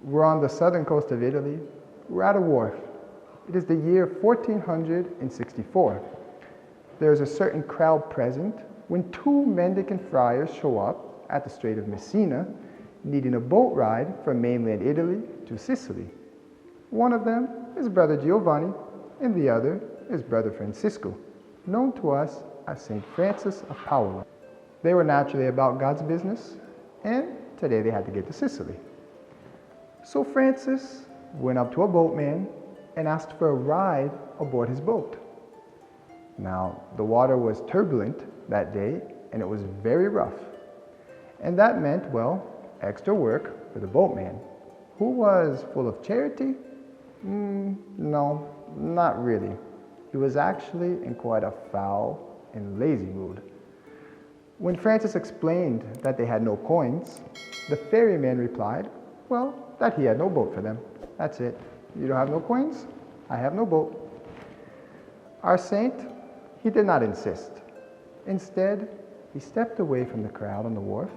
We're on the southern coast of Italy. We're at a wharf. It is the year 1464. There's a certain crowd present when two mendicant friars show up at the Strait of Messina, needing a boat ride from mainland Italy to Sicily. One of them is Brother Giovanni, and the other is Brother Francisco, known to us as St. Francis of Paola. They were naturally about God's business, and today they had to get to Sicily. So Francis went up to a boatman and asked for a ride aboard his boat. Now, the water was turbulent that day, and it was very rough. And that meant, well, extra work for the boatman, who was full of charity. No, not really. He was actually in quite a foul and lazy mood. When Francis explained that they had no coins, the ferryman replied, well, that he had no boat for them. That's it. You don't have no coins? I have no boat. Our saint, he did not insist. Instead, he stepped away from the crowd on the wharf,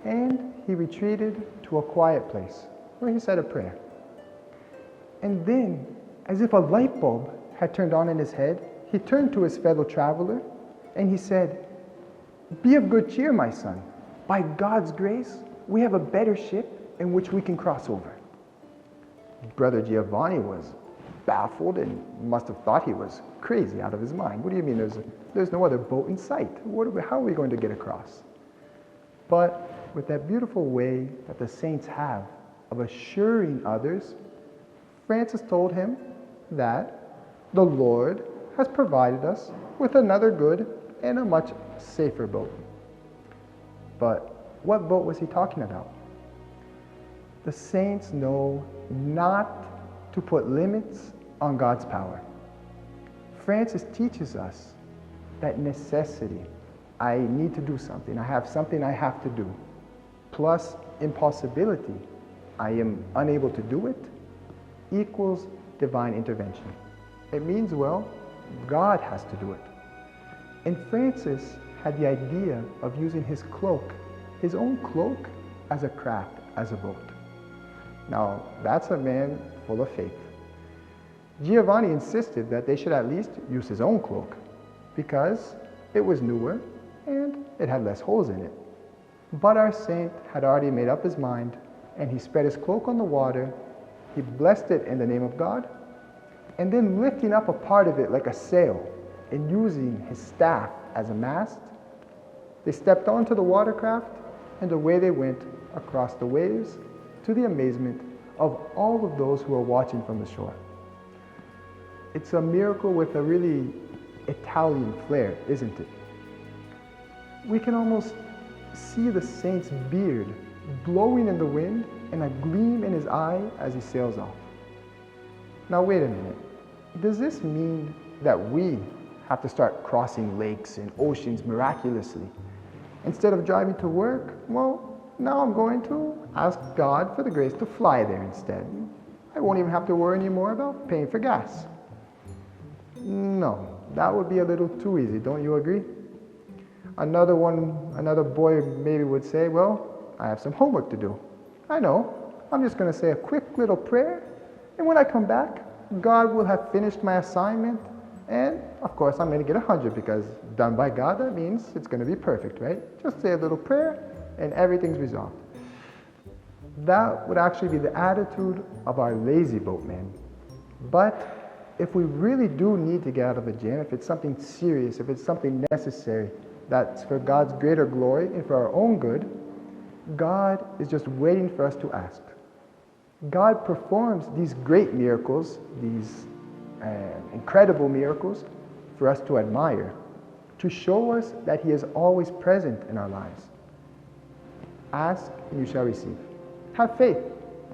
and he retreated to a quiet place where he said a prayer. And then, as if a light bulb had turned on in his head, he turned to his fellow traveler and he said, "Be of good cheer, my son. By God's grace, we have a better ship in which we can cross over." Brother Giovanni was baffled and must have thought he was crazy out of his mind. What do you mean there's no other boat in sight? How are we going to get across? But with that beautiful way that the saints have of assuring others, Francis told him that the Lord has provided us with another good and a much safer boat. But what boat was he talking about? The saints know not to put limits on God's power. Francis teaches us that necessity, I need to do something, I have something I have to do, plus impossibility, I am unable to do it, equals divine intervention. It means, well, God has to do it. And Francis had the idea of using his cloak, his own cloak, as a craft, as a boat. Now, that's a man full of faith. Giovanni insisted that they should at least use his own cloak because it was newer and it had less holes in it. But our saint had already made up his mind, and he spread his cloak on the water, he blessed it in the name of God, and then lifting up a part of it like a sail and using his staff as a mast, they stepped onto the watercraft and away they went across the waves, to the amazement of all of those who were watching from the shore. It's a miracle with a really Italian flair, isn't it? We can almost see the saint's beard blowing in the wind and a gleam in his eye as he sails off. Now wait a minute. Does this mean that we have to start crossing lakes and oceans miraculously? Instead of driving to work, well, now I'm going to ask God for the grace to fly there instead. I won't even have to worry anymore about paying for gas. No, that would be a little too easy, don't you agree? Another boy maybe would say, well, I have some homework to do. I know, I'm just going to say a quick little prayer, and when I come back, God will have finished my assignment, and of course I'm going to get 100 because done by God, that means it's going to be perfect, right? Just say a little prayer, and everything's resolved. That would actually be the attitude of our lazy boatman. But if we really do need to get out of the jam, if it's something serious, if it's something necessary, that's for God's greater glory and for our own good, God is just waiting for us to ask. God performs these great miracles, these incredible miracles, for us to admire, to show us that He is always present in our lives. Ask and you shall receive. Have faith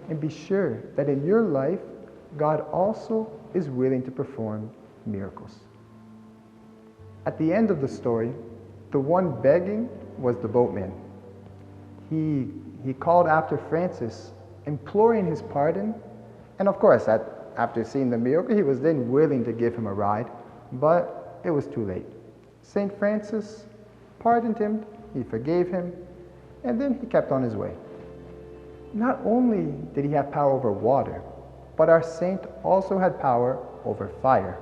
and be sure that in your life, God also is willing to perform miracles. At the end of the story, the one begging was the boatman. He called after Francis, imploring his pardon, and of course, after seeing the miracle, he was then willing to give him a ride, but it was too late. St. Francis pardoned him, he forgave him, and then he kept on his way. Not only did he have power over water, but our saint also had power over fire.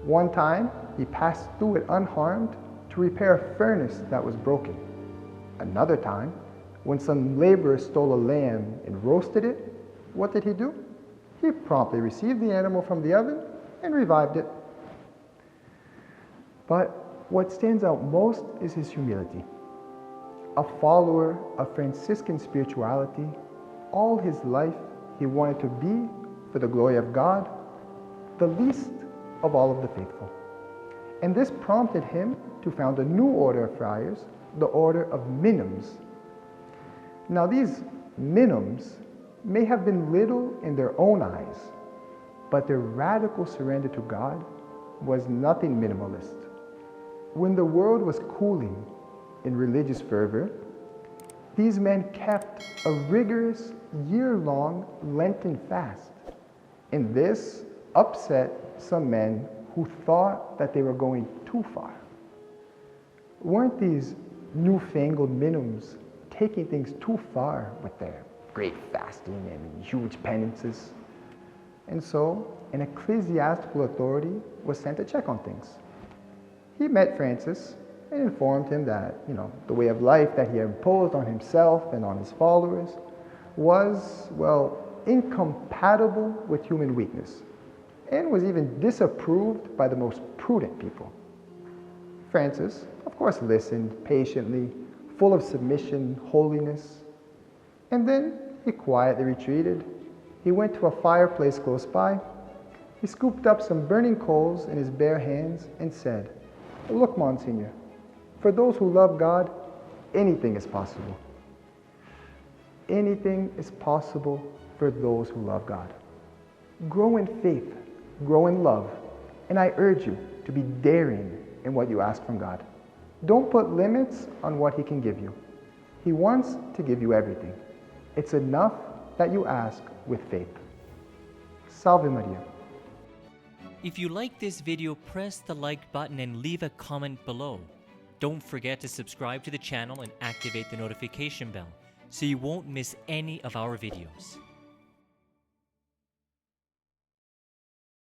One time, he passed through it unharmed to repair a furnace that was broken. Another time, when some laborers stole a lamb and roasted it, what did he do? He promptly received the animal from the oven and revived it. But what stands out most is his humility. A follower of Franciscan spirituality, all his life he wanted to be, for the glory of God, the least of all of the faithful. And this prompted him to found a new order of friars, the order of Minims. Now these Minims may have been little in their own eyes, but their radical surrender to God was nothing minimalist. When the world was cooling in religious fervor, these men kept a rigorous year-long Lenten fast, and this upset some men who thought that they were going too far. Weren't these newfangled Minims taking things too far with their great fasting and huge penances? And so an ecclesiastical authority was sent to check on things. He met Francis and informed him that, the way of life that he had imposed on himself and on his followers was, incompatible with human weakness, and was even disapproved by the most prudent people. Francis, of course, listened patiently, full of submission, holiness, and then he quietly retreated. He went to a fireplace close by. He scooped up some burning coals in his bare hands and said, "Look, Monsignor, for those who love God, anything is possible. Anything is possible for those who love God. Grow in faith, grow in love, and I urge you to be daring in what you ask from God. Don't put limits on what He can give you. He wants to give you everything. It's enough that you ask with faith." Salve Maria. If you like this video, press the like button and leave a comment below. Don't forget to subscribe to the channel and activate the notification bell so you won't miss any of our videos.